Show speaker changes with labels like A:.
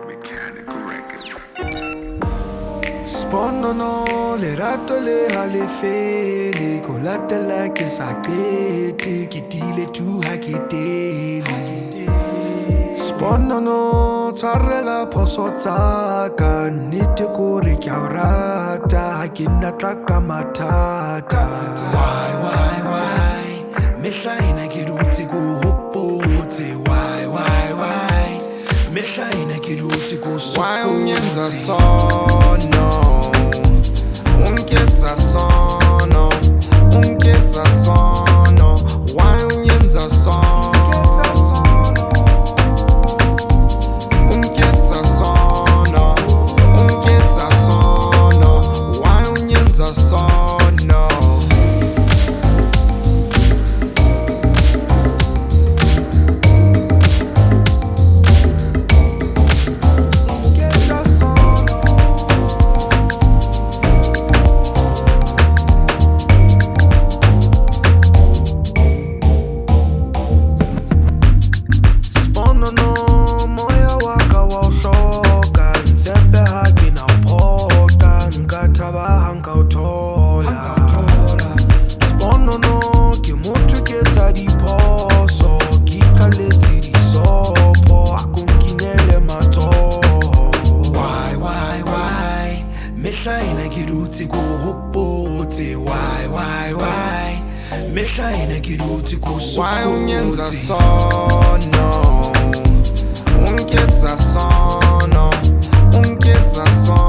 A: Mechanical Records.
B: Sponono le rato le halefele ko latela ke sa qete ke tile tu ha ke tele Sponono tshwarela phoso tsaka nnete kore ke a o rata ha ke nna tla ka mathata why mehla ena ke dutse ko hopotse why mehla ena ke dutse ko sokotse why unyenza sono ungetsa sono why unyenza sono why unyenza sono Mehla ena ke dutse ko hopotse why mehla ena ke dutse ko sokotse why unyenza sono ungetsa sono